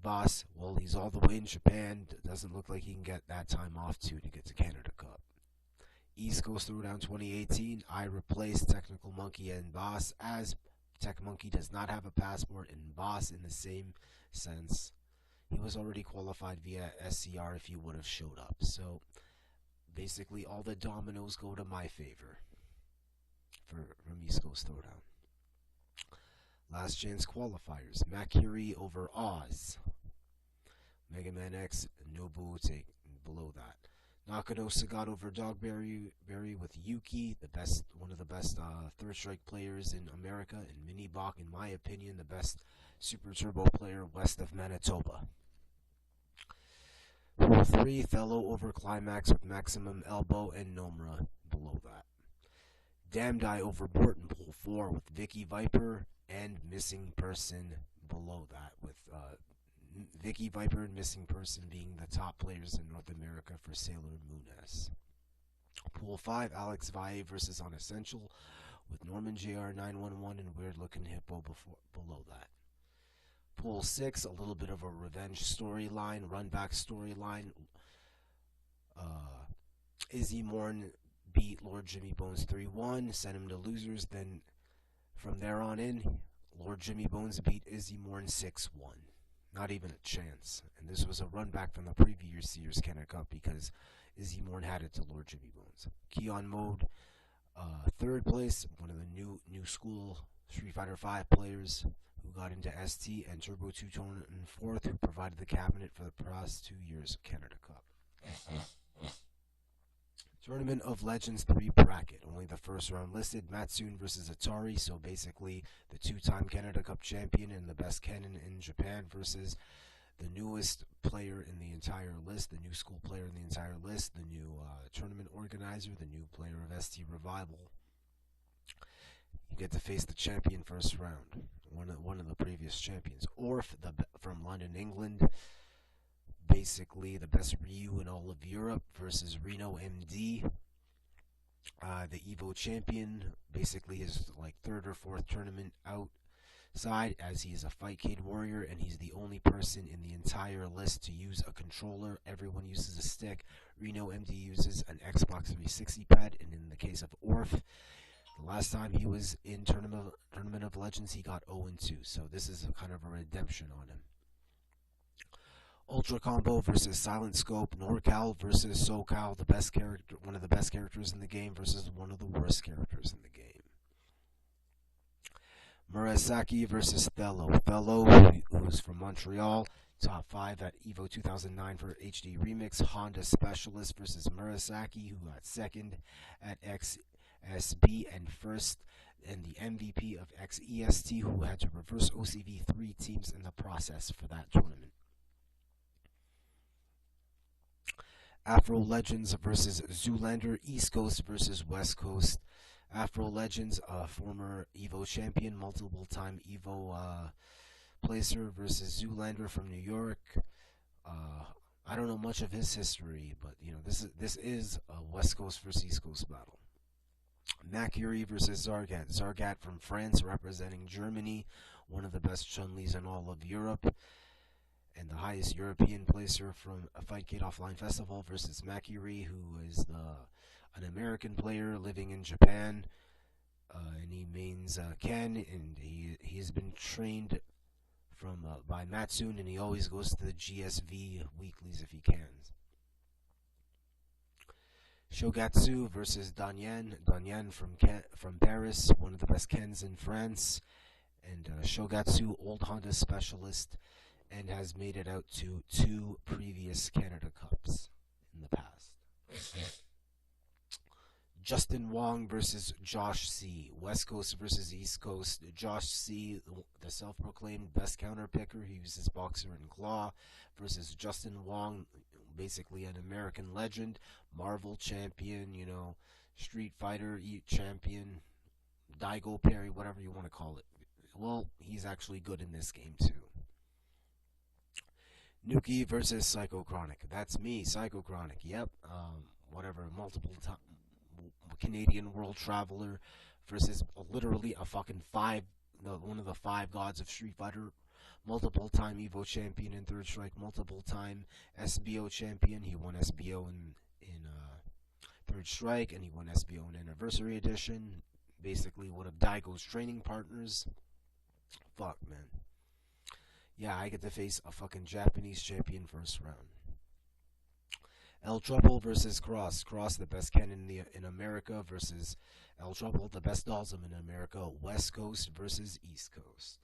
Boss, well, he's all the way in Japan. Doesn't look like he can get that time off too to get to Canada Cup. East Coast Throwdown 2018, I replaced Technical Monkey and Boss, as Tech Monkey does not have a passport, and Boss, in the same sense, he was already qualified via SCR if he would have showed up. So basically all the dominoes go to my favor from East Coast Throwdown. Last chance qualifiers. Makiri over Oz. Mega Man X, Nobu take below that. Nakano Sagat over Dogberry with Yuki, one of the best Third Strike players in America, and Mini Bach, in my opinion, the best Super Turbo player west of Manitoba. Pool 3, Thello over Climax with Maximum Elbow and Nomura below that. Damned Eye over Borton, Pool 4 with Vicky Viper and Missing Person below that, with Vicky Viper and Missing Person being the top players in North America for Sailor Moon-S. Pool 5, Alex Valle versus Unessential with Norman JR 911 and Weird Looking Hippo below that. Pool 6, a little bit of a revenge storyline, run back storyline. Izzy Morn beat Lord Jimmy Bones 3-1, sent him to losers. Then from there on in, Lord Jimmy Bones beat Izzy Morn 6-1. Not even a chance. And this was a run back from the previous year's Canada Cup because Izzy Morn had it to Lord Jimmy Bones. Keon Mode, third place, one of the new school Street Fighter V players who got into ST, and Turbo 2 Tone in fourth, who provided the cabinet for the past 2 years Canada Cup. Tournament of Legends 3 bracket. Only the first round listed. Matsune versus Atari. So basically, the two-time Canada Cup champion and the best Kennen in Japan versus the newest player in the entire list, the new school player in the entire list, the new tournament organizer, the new player of ST Revival. You get to face the champion first round, one of the previous champions. Orf, from London, England. Basically, the best Ryu in all of Europe versus Reno MD, the Evo champion. Basically, his third or fourth tournament outside, as he is a Fightcade warrior, and he's the only person in the entire list to use a controller. Everyone uses a stick. Reno MD uses an Xbox 360 pad, and in the case of Orf, the last time he was in Tournament of Legends, he got 0-2. So this is kind of a redemption on him. Ultra Combo versus Silent Scope. NorCal versus SoCal, one of the best characters in the game versus one of the worst characters in the game. Murasaki versus Thello. Thello, who's from Montreal, top 5 at EVO 2009 for HD Remix. Honda Specialist versus Murasaki, who got second at XSB and first, and the MVP of XEST, who had to reverse OCV 3 teams in the process for that tournament. Afro Legends versus Zoolander. East Coast versus West Coast. Afro Legends, former EVO champion, multiple time EVO placer, versus Zoolander from New York. I don't know much of his history, but this is a West Coast versus East Coast battle. Makiri versus Zargat. Zargat from France, representing Germany, one of the best Chun-Lis in all of Europe, and the highest European placer from a Fightcade Offline Festival, versus Makiri, who is an American player living in Japan, and he means Ken, and he has been trained by Matsune, and he always goes to the GSV weeklies if he can. Shogatsu versus Danyan. Danyan from Paris, one of the best Kens in France, and Shogatsu, old Honda specialist, and has made it out to 2 previous Canada Cups in the past. Justin Wong versus Josh C. West Coast versus East Coast. Josh C., the self-proclaimed best counter picker, he uses boxer and claw, versus Justin Wong, basically an American legend, Marvel champion, Street Fighter champion, Daigo parry, whatever you want to call it. Well, he's actually good in this game too. Nuki versus Psychochronic. That's me, Psychochronic. Yep. Multiple time Canadian world traveler versus literally a fucking one of the 5 gods of Street Fighter. Multiple time EVO champion in Third Strike. Multiple time SBO champion. He won SBO in Third Strike, and he won SBO in Anniversary Edition. Basically, one of Daigo's training partners. Fuck, man. Yeah, I get to face a fucking Japanese champion first round. El Trouble versus Cross. Cross, the best Ken in America, versus El Trouble, the best Dalsum in America. West Coast versus East Coast.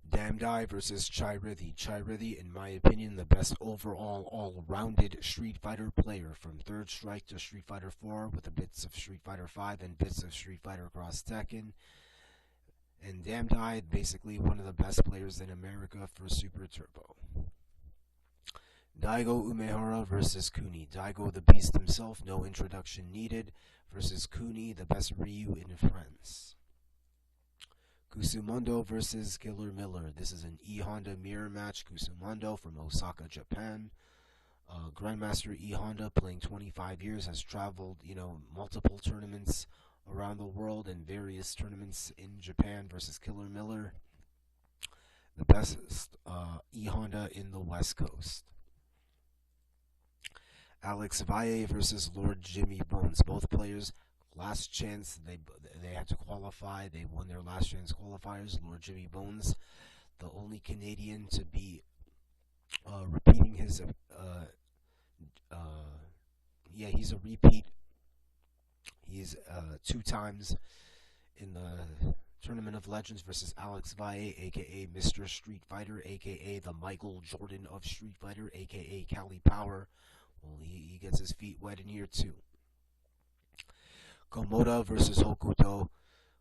Damdai versus Chirithi. Chirithi, in my opinion, the best overall, all-rounded Street Fighter player, from Third Strike to Street Fighter 4, with the bits of Street Fighter 5 and bits of Street Fighter Cross Tekken. And Damdai, basically one of the best players in America for Super Turbo. Daigo Umehara versus Kuni. Daigo, the beast himself, no introduction needed, versus Kuni, the best Ryu in France. Kusumondo versus Killer Miller. This is an E-Honda mirror match. Kusumondo from Osaka, Japan. Grandmaster E-Honda, playing 25 years, has traveled, multiple tournaments around the world and various tournaments in Japan, versus Killer Miller, the best E-Honda in the West Coast. Alex Valle versus Lord Jimmy Bones. Both players last chance. They had to qualify. They won their last chance qualifiers. Lord Jimmy Bones, the only Canadian to be repeating his. Yeah, he's a repeat. He's 2 times in the Tournament of Legends versus Alex Valle, aka Mr. Street Fighter, aka the Michael Jordan of Street Fighter, aka Cali Power. Well, he gets his feet wet in here too. Komoda versus Hokuto.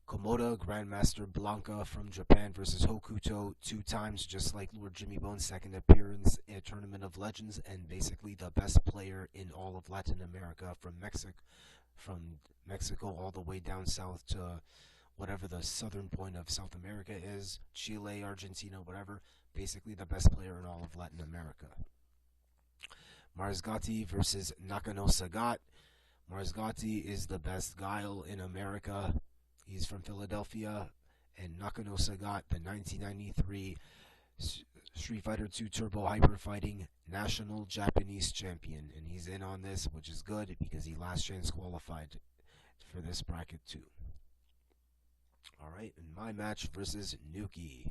Komoda, Grandmaster Blanca from Japan versus Hokuto 2 times, just like Lord Jimmy Bones' second appearance at Tournament of Legends, and basically the best player in all of Latin America from Mexico all the way down south to whatever the southern point of South America is, Chile, Argentina, whatever. Basically the best player in all of Latin America. Marzgati versus Nakano Sagat. Marzgati is the best guile in America. He's from Philadelphia. And Nakano Sagat, the 1993 Street Fighter II Turbo Hyper Fighting National Japanese Champion. And he's in on this, which is good because he last chance qualified for this bracket too. Alright, in my match versus Nuki.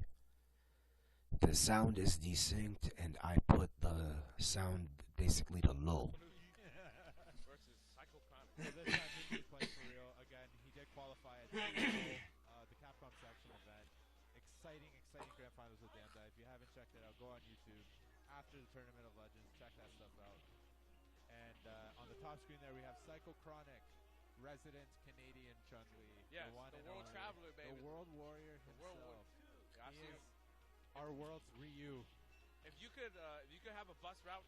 The sound is desynced, and I put the sound basically to low. Versus Psychochronic. So this time Nuki's playing for real. Again, he did qualify at the Capcom section event. Exciting grand finals with Damda. If you haven't checked it out, go on YouTube after the Tournament of Legends. Check that stuff out. And on the top screen there, we have Psychochronic, resident Canadian Chun-Li. Yes, the one the and world only, traveler, baby. the world warrior The himself. world warrior. Yeah, I He see is him. our world's Ryu. If you could have a bus route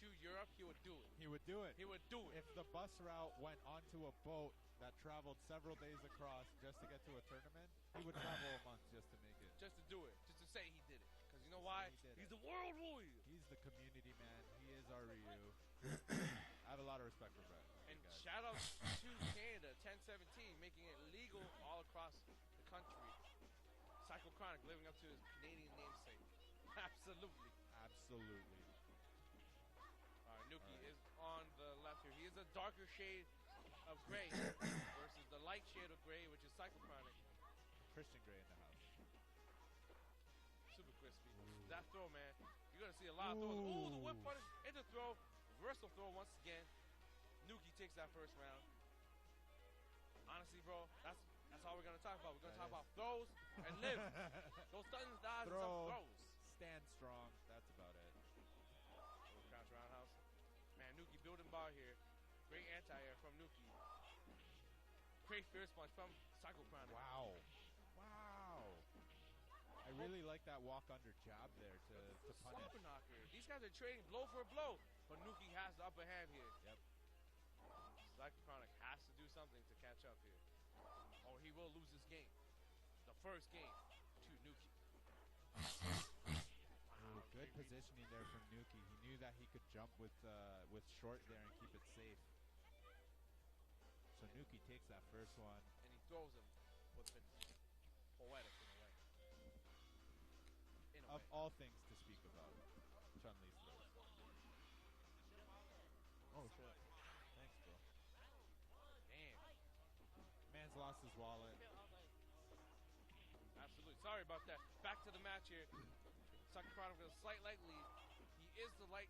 to Europe, he would do it. He would do it. He would do it. If the bus route went onto a boat that traveled several days across just to get to a tournament, he would travel a month just to make it. Just to do it. Just to say he did it. Because you know why? He did He's it. the world warrior. He's the community man. He is our Ryu. I have a lot of respect for Brett. And shout out to Canada, 1017, making it legal all across the country. Psychochronic living up to his Canadian namesake. Absolutely. Absolutely. Nuki is on the left here. He is a darker shade of gray versus the light shade of gray, which is Psychochronic. Christian Grey in the house. Super crispy. That throw, man. You're going to see a lot of throws. Ooh, the whip punish into throw. Reversal throw once again. Nuki takes that first round. Honestly, bro, that's all we're going to talk about. We're going to talk about throws and live. Those stuns, dies, and some throws. Stand strong. That's about it. Little crouch roundhouse. Man, Nuki building bar here. Great anti-air from Nuki. Great fierce punch from Psychochronic. Wow. I really like that walk under jab there to punish. Super knocker. These guys are trading blow for blow, but Nuki has the upper hand here. Yep. Psychochronic has to do something to catch up here, or he will lose this game. The first game to Nuki. Good positioning there from Nuki. He knew that he could jump with short there and keep it safe. So Nuki takes that first one. And he throws him with finish. Poetic in a way. Of all things to speak about, Chun-Li's throws. Oh shit. Thanks, bro. Damn. Man's lost his wallet. Absolutely. Sorry about that. Back to the match here. Psychochronic with a slight light lead. He is the light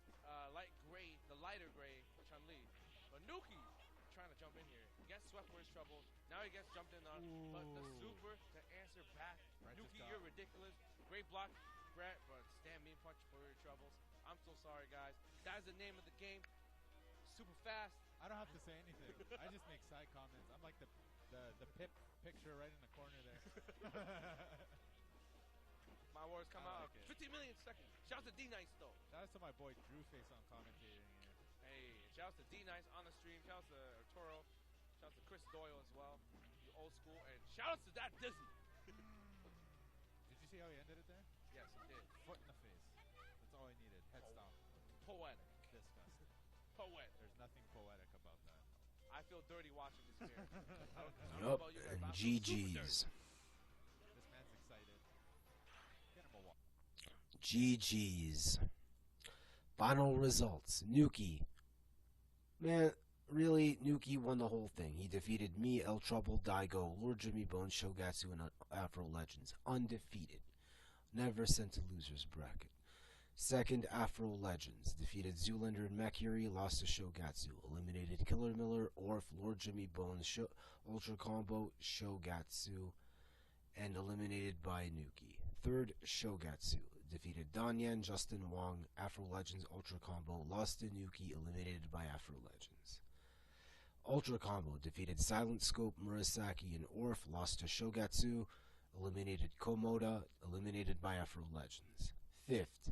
gray, the lighter gray Chun-Li. But Nuki trying to jump in here. He gets swept for his trouble. Now he gets jumped in on. But the super to answer back. Nuki, you're ridiculous. Great block, Brett, but stand mean punch for your troubles. I'm so sorry, guys. That is the name of the game. Super fast. I don't have to say anything. I just make side comments. I'm like the pip picture right in the corner there. My words come out. Like 50 million seconds. Shout out to D-Nice, though. Shout out to my boy Drew Face on commentating here. Hey, shout out to D-Nice on the stream. Shout out to Arturo. Shout out to Chris Doyle as well. You old school. And shout out to that Disney. Did you see how he ended it there? Yes, he did. Foot in the face. That's all he needed. Head stomp. Poetic. Disgusting. Poetic. There's nothing poetic about that. I feel dirty watching this here. I don't know Yup, about you guys, and but I feel super dirty. GG's. This man's excited. Get him a walk. GG's. Final results. Nuki, Man, really, Nuki won the whole thing. He defeated me, El Trouble, Daigo, Lord Jimmy Bones, Shogatsu, and Afro Legends. Undefeated. Never sent to loser's bracket. Second, Afro Legends. Defeated Zoolander and Mercury, lost to Shogatsu. Eliminated Killer Miller, Orf, Lord Jimmy Bones, Ultra Combo, Shogatsu, and eliminated by Nuki. Third, Shogatsu. Defeated Danyan, Justin Wong, Afro Legends, Ultra Combo, lost to Nuki, eliminated by Afro Legends. Ultra Combo defeated Silent Scope, Murasaki, and Orf, lost to Shogatsu, eliminated Komoda, eliminated by Afro Legends. Fifth,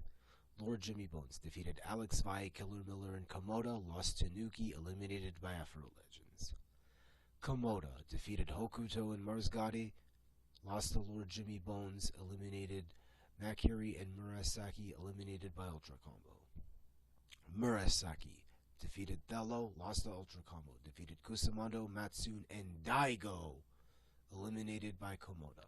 Lord Jimmy Bones defeated Alex Vi, Killer Miller, and Komoda, lost to Nuki, eliminated by Afro Legends. Komoda defeated Hokuto and Marsgati, lost to Lord Jimmy Bones, eliminated Mercury, and Murasaki, eliminated by Ultra Combo. Murasaki defeated Thello, lost to Ultra Combo, defeated Kusamando, Matsune, and Daigo, eliminated by Komoda.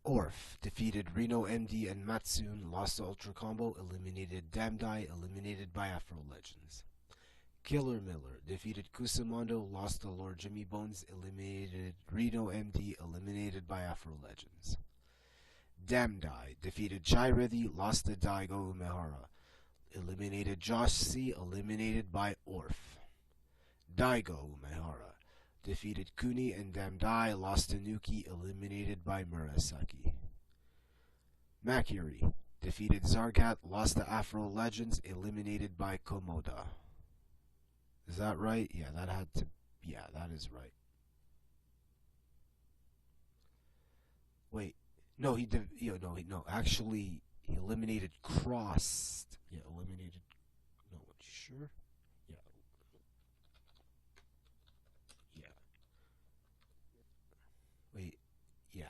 Orf defeated Reno MD and Matsune, lost to Ultra Combo, eliminated Damdai, eliminated by Afro Legends. Killer Miller defeated Kusamando, lost to Lord Jimmy Bones, eliminated Reno MD, eliminated by Afro Legends. Damdai defeated Chiridi, lost to Daigo Umehara, eliminated Josh C, eliminated by Orf. Daigo Umehara defeated Kuni and Damdai, lost to Nuki, eliminated by Murasaki. Mercury defeated Zarkat, lost to Afro Legends, eliminated by Komoda. Is that right? Yeah, that is right. Wait, no, actually, he eliminated Crossed. Yeah, eliminated, no, are you sure? Yeah. Yeah. Wait, yeah.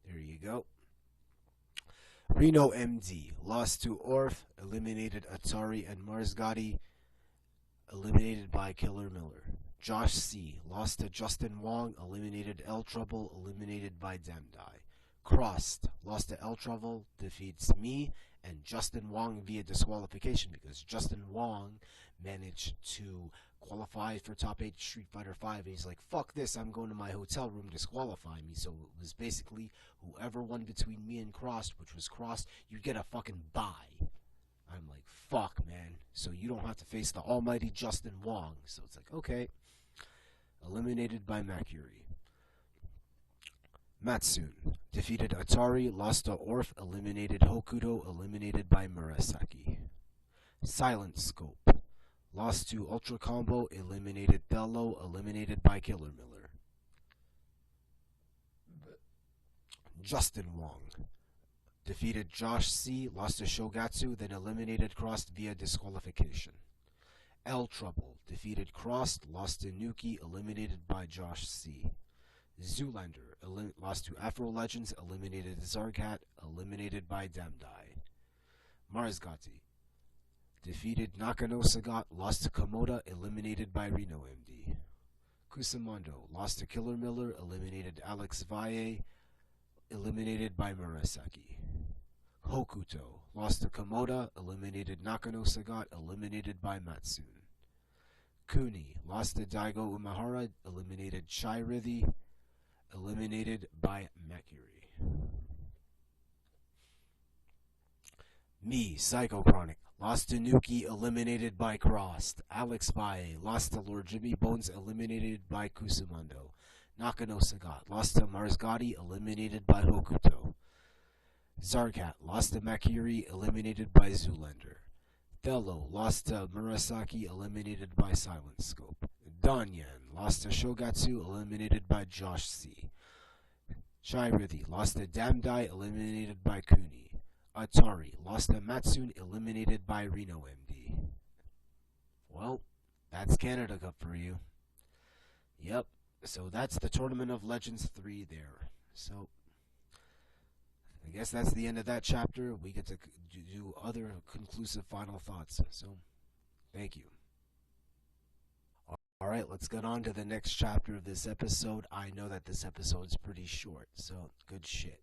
There you go. Reno MD lost to Orf, eliminated Atari and Marsgati, eliminated by Killer Miller. Josh C lost to Justin Wong, eliminated El Trouble, eliminated by Damdai. Crossed lost to El Trouble, defeats me and Justin Wong via disqualification because Justin Wong managed to qualify for top 8 Street Fighter 5 and he's like, fuck this, I'm going to my hotel room, disqualify me. So it was basically whoever won between me and Crossed, which was Crossed, you'd get a fucking bye. I'm like, fuck, man. So you don't have to face the almighty Justin Wong. So it's like, okay. Eliminated by Mercury. Matsune defeated Atari, lost to Orf, eliminated Hokuto, eliminated by Murasaki. Silent Scope lost to Ultra Combo, eliminated Thello, eliminated by Killer Miller. Justin Wong defeated Josh C, lost to Shogatsu, then eliminated Crossed via disqualification. El Trouble defeated Crossed, lost to Nuki, eliminated by Josh C. Zoolander lost to Afro Legends, eliminated Zarkat, eliminated by Damdai. Marsgati defeated Nakano Sagat, lost to Komoda, eliminated by Reno MD. Kusamando lost to Killer Miller, eliminated Alex Valle, eliminated by Murasaki. Hokuto lost to Komoda, eliminated Nakano Sagat, eliminated by Matsune. Kuni lost to Daigo Umehara, eliminated Chiridi, eliminated by Mercury. Me, Psychochronic, lost to Nuki, eliminated by Crossed. Alex Valle lost to Lord Jimmy Bones, eliminated by Kusamando. Nakano Sagat lost to Marsgati, eliminated by Hokuto. Zarkat lost to Mercury, eliminated by Zoolander. Thello lost to Murasaki, eliminated by Silent Scope. Danyan lost to Shogatsu, eliminated by Josh C. Chiridi lost to Damdai, eliminated by Kuni. Atari lost to Matsune, eliminated by Reno MD. Well, that's Canada Cup for you. Yep, so that's the Tournament of Legends 3 there. So I guess that's the end of that chapter. We get to do other conclusive final thoughts. So, thank you. Alright, let's get on to the next chapter of this episode. I know that this episode's pretty short, so good shit.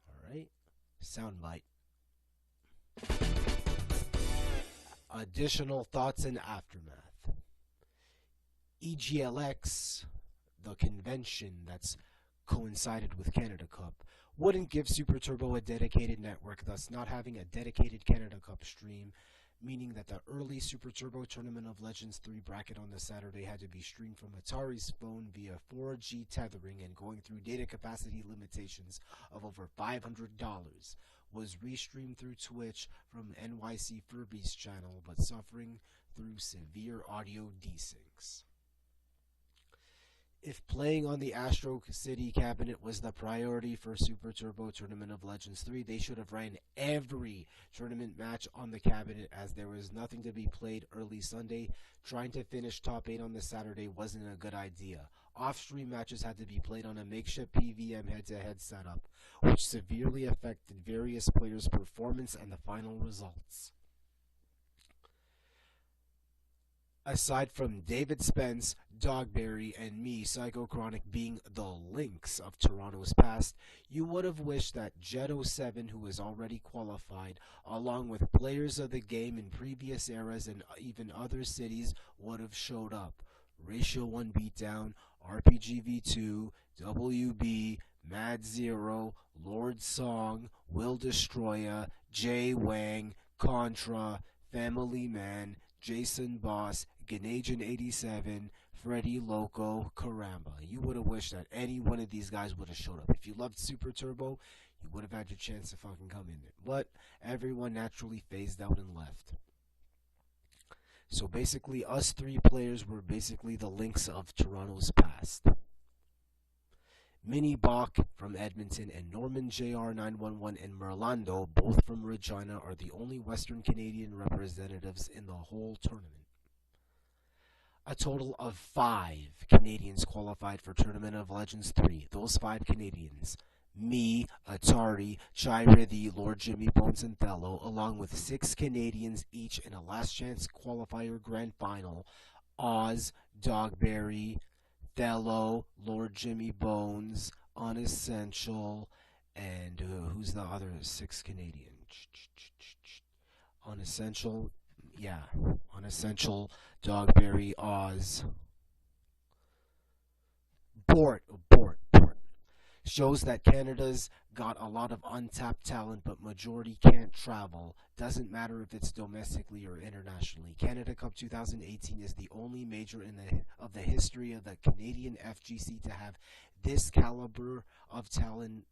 Alright, soundbite. Additional thoughts and aftermath. EGLX, the convention that's coincided with Canada Cup, wouldn't give Super Turbo a dedicated network, thus not having a dedicated Canada Cup stream, meaning that the early Super Turbo Tournament of Legends 3 bracket on the Saturday had to be streamed from Atari's phone via 4G tethering and going through data capacity limitations of over $500, was restreamed through Twitch from NYC Furby's channel, but suffering through severe audio desyncs. If playing on the Astro City cabinet was the priority for Super Turbo Tournament of Legends 3, they should have ran every tournament match on the cabinet, as there was nothing to be played early Sunday. Trying to finish top 8 on the Saturday wasn't a good idea. Off-stream matches had to be played on a makeshift PVM head-to-head setup, which severely affected various players' performance and the final results. Aside from David Spence, Dogberry, and me, Psychochronic, being the links of Toronto's past, you would have wished that Jet XII, who was already qualified, along with players of the game in previous eras and even other cities, would have showed up. Ratio 1 Beatdown, RPGV2, WB, Mad Zero, Lord Song, Will Destroya, Jay Wang, Contra, Family Man, Jason Boss, Ganajan 87, Freddy Loco, Karamba. You would have wished that any one of these guys would have showed up. If you loved Super Turbo, you would have had your chance to fucking come in there. But everyone naturally phased out and left. So basically, us three players were basically the links of Toronto's past. Minnie Bach from Edmonton and Norman JR911 and Merlando, both from Regina, are the only Western Canadian representatives in the whole tournament. A total of 5 Canadians qualified for Tournament of Legends 3. Those 5 Canadians: me, Atari, Chirithie, Lord Jimmy Bones, and Thello, along with 6 Canadians each in a last chance qualifier grand final: Oz, Dogberry, Thello, Lord Jimmy Bones, Unessential, and who's the other 6 Canadian? Unessential, yeah, Unessential, Dogberry, Oz. Bort. Shows that Canada's got a lot of untapped talent, but majority can't travel. Doesn't matter if it's domestically or internationally. Canada Cup 2018 is the only major of the history of the Canadian FGC to have this caliber of talent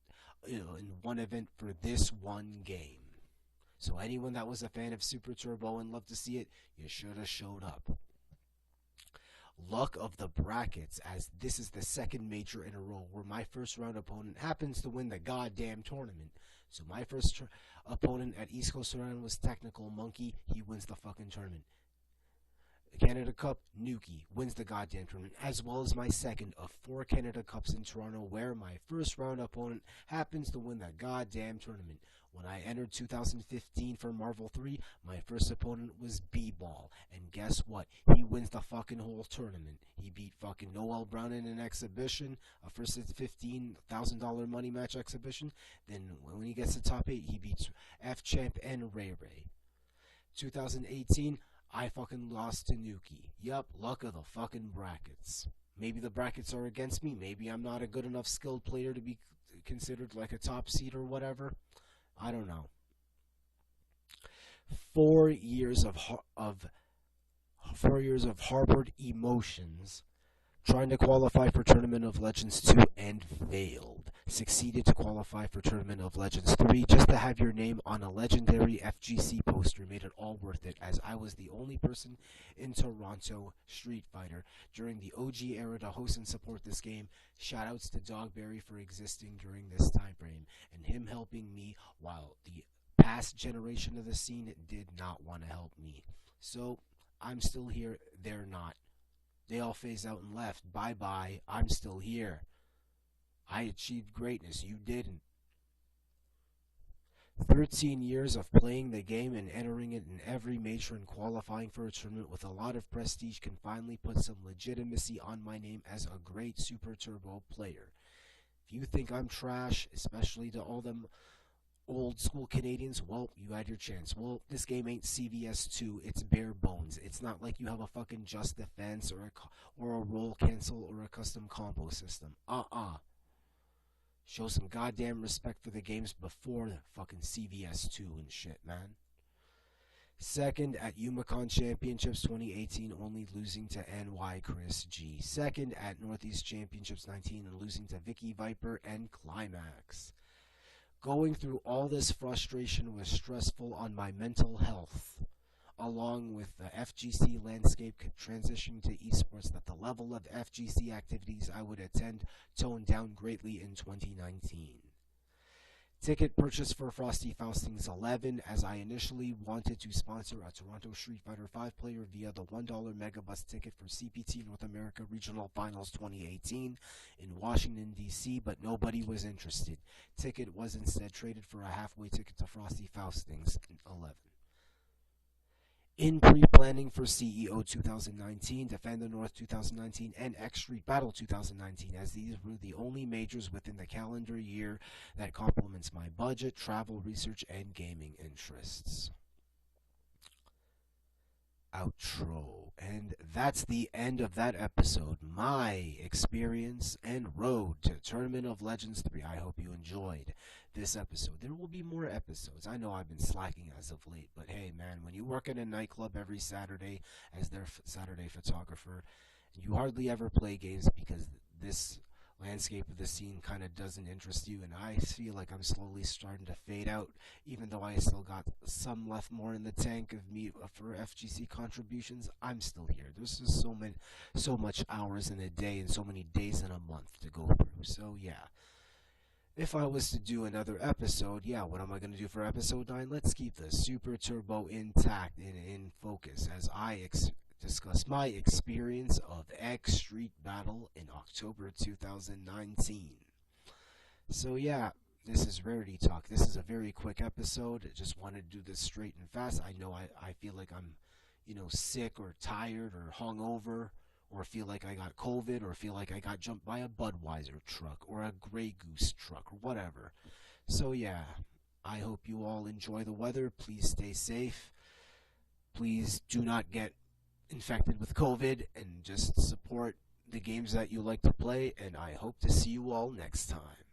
in one event for this one game. So anyone that was a fan of Super Turbo and loved to see it, you should have showed up. Luck of the brackets, as this is the second major in a row where my first round opponent happens to win the goddamn tournament. So my first opponent at East Coast Round was Technical Monkey. He wins the fucking tournament. Canada Cup, Nuki wins the goddamn tournament, as well as my second of 4 Canada Cups in Toronto, where my first round opponent happens to win the goddamn tournament. When I entered 2015 for Marvel 3, my first opponent was B-Ball, and guess what? He wins the fucking whole tournament. He beat fucking Noel Brown in an exhibition, a first $15,000 money match exhibition. Then when he gets to top 8, he beats F-Champ and Ray Ray. 2018, I fucking lost to Nuki. Yup, luck of the fucking brackets. Maybe the brackets are against me. Maybe I'm not a good enough skilled player to be considered like a top seed or whatever. I don't know. 4 years of harbored emotions, trying to qualify for Tournament of Legends 2 and failed. Succeeded to qualify for Tournament of Legends 3 just to have your name on a legendary FGC poster made it all worth it, as I was the only person in Toronto Street Fighter during the OG era to host and support this game. Shoutouts to Dogberry for existing during this time frame and him helping me while the past generation of the scene did not want to help me. So I'm still here, they're not. They all phased out and left. Bye-bye. I'm still here. I achieved greatness. You didn't. 13 years of playing the game and entering it in every major and qualifying for a tournament with a lot of prestige can finally put some legitimacy on my name as a great Super Turbo player. If you think I'm trash, especially to all them old school Canadians, well, you had your chance. Well, this game ain't CVS 2, it's bare bones. It's not like you have a fucking just defense or a roll cancel or a custom combo system. Show some goddamn respect for the games before the fucking CVS 2 and shit, man. Second at Umicon Championships 2018, only losing to NY Chris G. Second at Northeast Championships 19 and losing to Vicky Viper and Climax. Going through all this frustration was stressful on my mental health, along with the FGC landscape transitioning to esports, that the level of FGC activities I would attend toned down greatly in 2019. Ticket purchase for Frosty Faustings 11, as I initially wanted to sponsor a Toronto Street Fighter 5 player via the $1 Megabus ticket for CPT North America Regional Finals 2018 in Washington, D.C., but nobody was interested. Ticket was instead traded for a halfway ticket to Frosty Faustings 11. In pre-planning for CEO 2019, Defend the North 2019, and X Street Battle 2019, as these were the only majors within the calendar year that complements my budget, travel, research, and gaming interests. Outro. And that's the end of that episode. My experience and road to Tournament of Legends 3. I hope you enjoyed this episode. There will be more episodes. I know I've been slacking as of late, but hey man, when you work in a nightclub every Saturday as their Saturday photographer, and you hardly ever play games because this landscape of the scene kind of doesn't interest you, and I feel like I'm slowly starting to fade out, even though I still got some left more in the tank of me for FGC contributions. I'm still here. There's just so much hours in a day and so many days in a month to go through. So yeah, if I was to do another episode, what am I going to do for episode 9? Let's keep the Super Turbo intact and in focus as I discuss my experience of X Street Battle in October 2019. So this is Rarity Talk. This is a very quick episode. I just wanted to do this straight and fast. I know I feel like I'm, sick or tired or hungover, or feel like I got COVID, or feel like I got jumped by a Budweiser truck or a Grey Goose truck or whatever. So I hope you all enjoy the weather. Please stay safe. Please do not get infected with COVID, and just support the games that you like to play, and I hope to see you all next time.